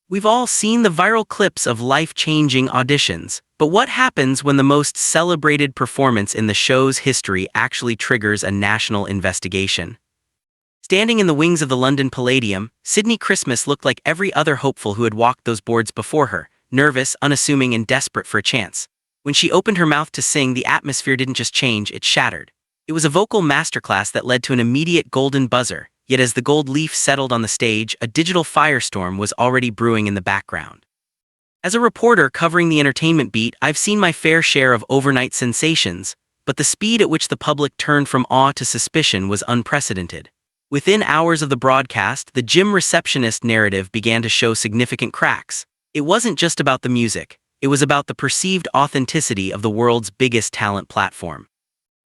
We've all seen the viral clips of life-changing auditions, but what happens when the most celebrated performance in the show's history actually triggers a national investigation? Standing in the wings of the London Palladium, Sydnie Christmas looked like every other hopeful who had walked those boards before her, nervous, unassuming, and desperate for a chance. When she opened her mouth to sing, the atmosphere didn't just change, it shattered. It was a vocal masterclass that led to an immediate golden buzzer. Yet as the gold leaf settled on the stage, a digital firestorm was already brewing in the background. As a reporter covering the entertainment beat, I've seen my fair share of overnight sensations, but the speed at which the public turned from awe to suspicion was unprecedented. Within hours of the broadcast, the gym receptionist narrative began to show significant cracks. It wasn't just about the music, it was about the perceived authenticity of the world's biggest talent platform.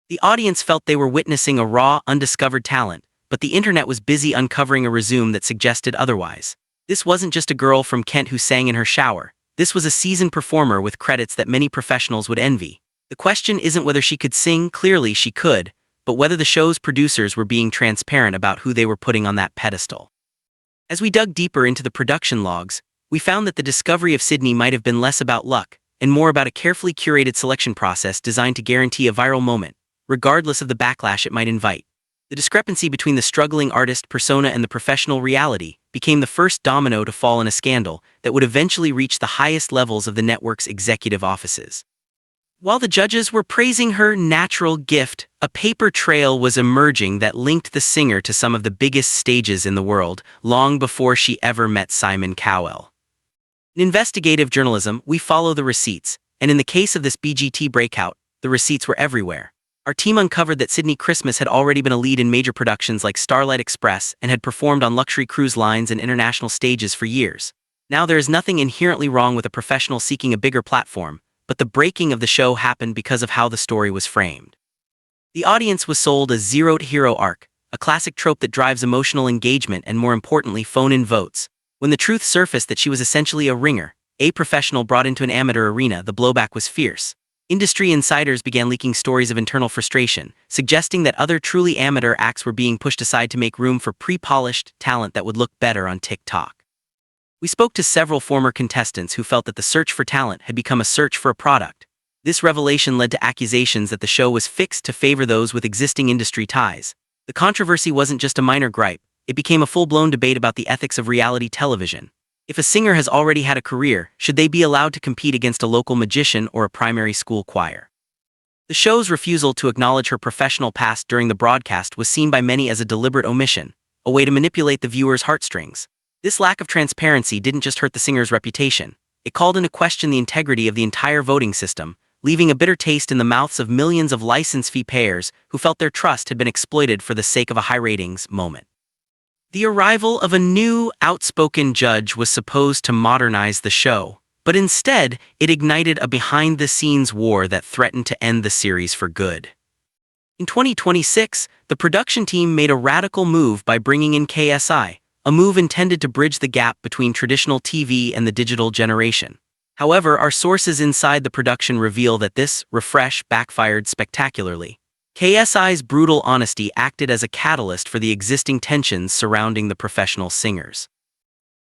The audience felt they were witnessing a raw, undiscovered talent, but the internet was busy uncovering a resume that suggested otherwise. This wasn't just a girl from Kent who sang in her shower. This was a seasoned performer with credits that many professionals would envy. The question isn't whether she could sing, clearly she could, but whether the show's producers were being transparent about who they were putting on that pedestal. As we dug deeper into the production logs, we found that the discovery of Sydnie might have been less about luck, and more about a carefully curated selection process designed to guarantee a viral moment, regardless of the backlash it might invite. The discrepancy between the struggling artist persona and the professional reality became the first domino to fall in a scandal that would eventually reach the highest levels of the network's executive offices. While the judges were praising her natural gift, a paper trail was emerging that linked the singer to some of the biggest stages in the world, long before she ever met Simon Cowell. In investigative journalism, we follow the receipts, and in the case of this BGT breakout, the receipts were everywhere. Our team uncovered that Sydnie Christmas had already been a lead in major productions like Starlight Express and had performed on luxury cruise lines and international stages for years. Now there is nothing inherently wrong with a professional seeking a bigger platform, but the breaking of the show happened because of how the story was framed. The audience was sold a zero-to-hero arc, a classic trope that drives emotional engagement and, more importantly, phone-in votes. When the truth surfaced that she was essentially a ringer, a professional brought into an amateur arena, the blowback was fierce. Industry insiders began leaking stories of internal frustration, suggesting that other truly amateur acts were being pushed aside to make room for pre-polished talent that would look better on TikTok. We spoke to several former contestants who felt that the search for talent had become a search for a product. This revelation led to accusations that the show was fixed to favor those with existing industry ties. The controversy wasn't just a minor gripe, it became a full-blown debate about the ethics of reality television. If a singer has already had a career, should they be allowed to compete against a local magician or a primary school choir? The show's refusal to acknowledge her professional past during the broadcast was seen by many as a deliberate omission, a way to manipulate the viewer's heartstrings. This lack of transparency didn't just hurt the singer's reputation, it called into question the integrity of the entire voting system, leaving a bitter taste in the mouths of millions of license fee payers who felt their trust had been exploited for the sake of a high ratings moment. The arrival of a new, outspoken judge was supposed to modernize the show, but instead, it ignited a behind-the-scenes war that threatened to end the series for good. In 2026, the production team made a radical move by bringing in KSI, a move intended to bridge the gap between traditional TV and the digital generation. However, our sources inside the production reveal that this refresh backfired spectacularly. KSI's brutal honesty acted as a catalyst for the existing tensions surrounding the professional singers.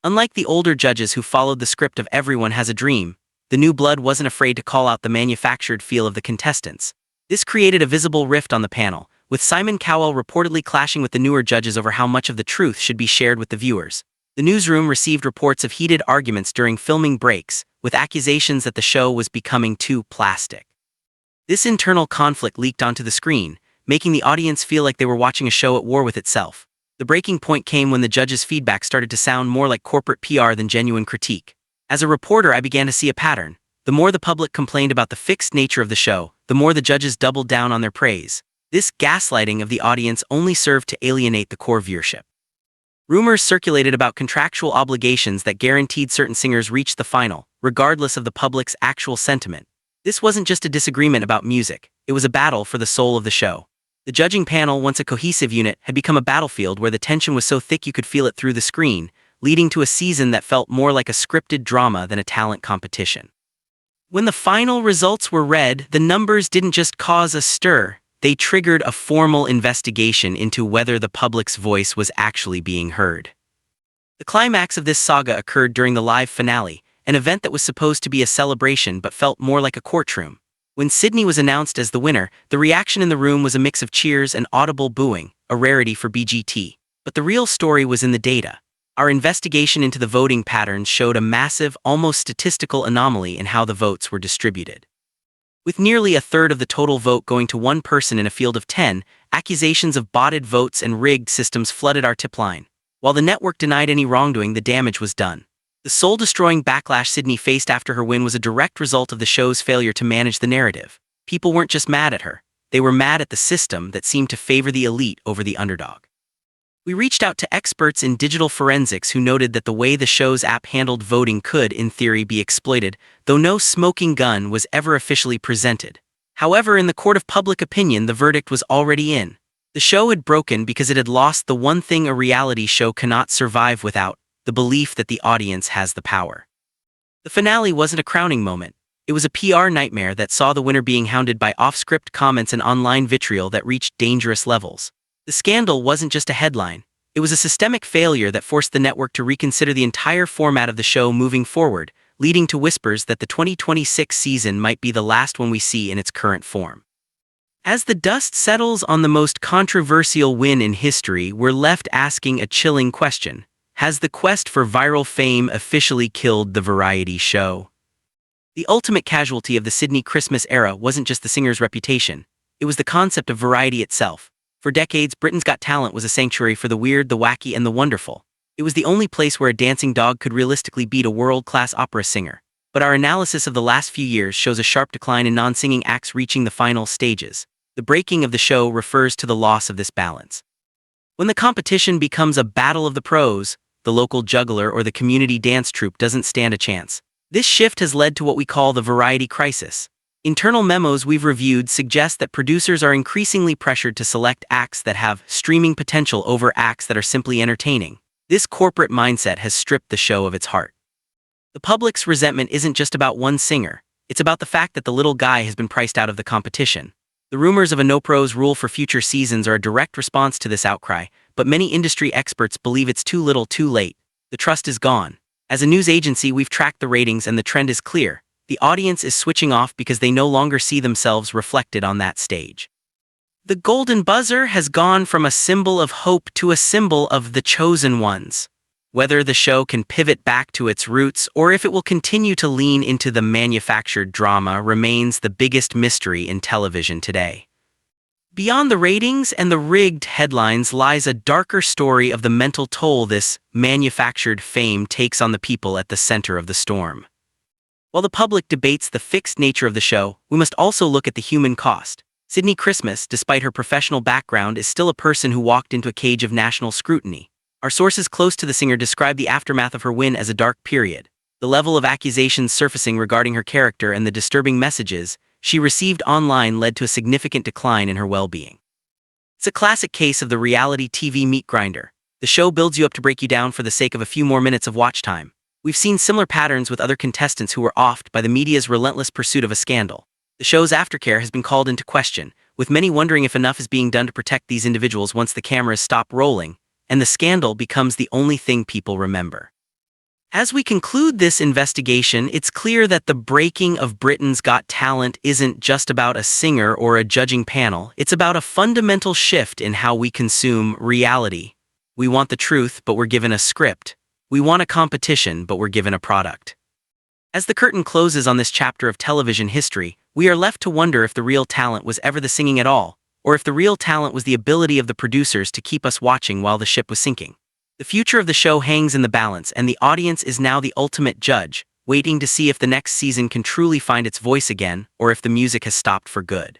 Unlike the older judges who followed the script of Everyone Has a Dream, the new blood wasn't afraid to call out the manufactured feel of the contestants. This created a visible rift on the panel, with Simon Cowell reportedly clashing with the newer judges over how much of the truth should be shared with the viewers. The newsroom received reports of heated arguments during filming breaks, with accusations that the show was becoming too plastic. This internal conflict leaked onto the screen, making the audience feel like they were watching a show at war with itself. The breaking point came when the judges' feedback started to sound more like corporate PR than genuine critique. As a reporter, I began to see a pattern. The more the public complained about the fixed nature of the show, the more the judges doubled down on their praise. This gaslighting of the audience only served to alienate the core viewership. Rumors circulated about contractual obligations that guaranteed certain singers reached the final, regardless of the public's actual sentiment. This wasn't just a disagreement about music, it was a battle for the soul of the show. The judging panel, once a cohesive unit, had become a battlefield where the tension was so thick you could feel it through the screen, leading to a season that felt more like a scripted drama than a talent competition. When the final results were read, the numbers didn't just cause a stir, they triggered a formal investigation into whether the public's voice was actually being heard. The climax of this saga occurred during the live finale, an event that was supposed to be a celebration but felt more like a courtroom. When Sydnie was announced as the winner, the reaction in the room was a mix of cheers and audible booing, a rarity for BGT. But the real story was in the data. Our investigation into the voting patterns showed a massive, almost statistical anomaly in how the votes were distributed. With nearly a third of the total vote going to one person in a field of 10, accusations of botted votes and rigged systems flooded our tip line. While the network denied any wrongdoing, the damage was done. The soul-destroying backlash Sydnie faced after her win was a direct result of the show's failure to manage the narrative. People weren't just mad at her, they were mad at the system that seemed to favor the elite over the underdog. We reached out to experts in digital forensics who noted that the way the show's app handled voting could, in theory, be exploited, though no smoking gun was ever officially presented. However, in the court of public opinion, the verdict was already in. The show had broken because it had lost the one thing a reality show cannot survive without: the belief that the audience has the power. The finale wasn't a crowning moment. It was a PR nightmare that saw the winner being hounded by off-script comments and online vitriol that reached dangerous levels. The scandal wasn't just a headline. It was a systemic failure that forced the network to reconsider the entire format of the show moving forward, leading to whispers that the 2026 season might be the last one we see in its current form. As the dust settles on the most controversial win in history, we're left asking a chilling question. Has the quest for viral fame officially killed the variety show? The ultimate casualty of the Sydnie Christmas era wasn't just the singer's reputation. It was the concept of variety itself. For decades, Britain's Got Talent was a sanctuary for the weird, the wacky, and the wonderful. It was the only place where a dancing dog could realistically beat a world-class opera singer. But our analysis of the last few years shows a sharp decline in non-singing acts reaching the final stages. The breaking of the show refers to the loss of this balance. When the competition becomes a battle of the pros, the local juggler or the community dance troupe doesn't stand a chance. This shift has led to what we call the variety crisis. Internal memos we've reviewed suggest that producers are increasingly pressured to select acts that have streaming potential over acts that are simply entertaining. This corporate mindset has stripped the show of its heart. The public's resentment isn't just about one singer. It's about the fact that the little guy has been priced out of the competition. The rumors of a no-pros rule for future seasons are a direct response to this outcry, but many industry experts believe it's too little too late. The trust is gone. As a news agency, we've tracked the ratings and the trend is clear. The audience is switching off because they no longer see themselves reflected on that stage. The golden buzzer has gone from a symbol of hope to a symbol of the chosen ones. Whether the show can pivot back to its roots or if it will continue to lean into the manufactured drama remains the biggest mystery in television today. Beyond the ratings and the rigged headlines lies a darker story of the mental toll this manufactured fame takes on the people at the center of the storm. While the public debates the fixed nature of the show, we must also look at the human cost. Sydnie Christmas, despite her professional background, is still a person who walked into a cage of national scrutiny. Our sources close to the singer describe the aftermath of her win as a dark period. The level of accusations surfacing regarding her character and the disturbing messages she received online led to a significant decline in her well-being. It's a classic case of the reality TV meat grinder. The show builds you up to break you down for the sake of a few more minutes of watch time. We've seen similar patterns with other contestants who were offed by the media's relentless pursuit of a scandal. The show's aftercare has been called into question, with many wondering if enough is being done to protect these individuals once the cameras stop rolling, and the scandal becomes the only thing people remember. As we conclude this investigation, it's clear that the breaking of Britain's Got Talent isn't just about a singer or a judging panel, it's about a fundamental shift in how we consume reality. We want the truth, but we're given a script. We want a competition, but we're given a product. As the curtain closes on this chapter of television history, we are left to wonder if the real talent was ever the singing at all, or if the real talent was the ability of the producers to keep us watching while the ship was sinking. The future of the show hangs in the balance, and the audience is now the ultimate judge, waiting to see if the next season can truly find its voice again, or if the music has stopped for good.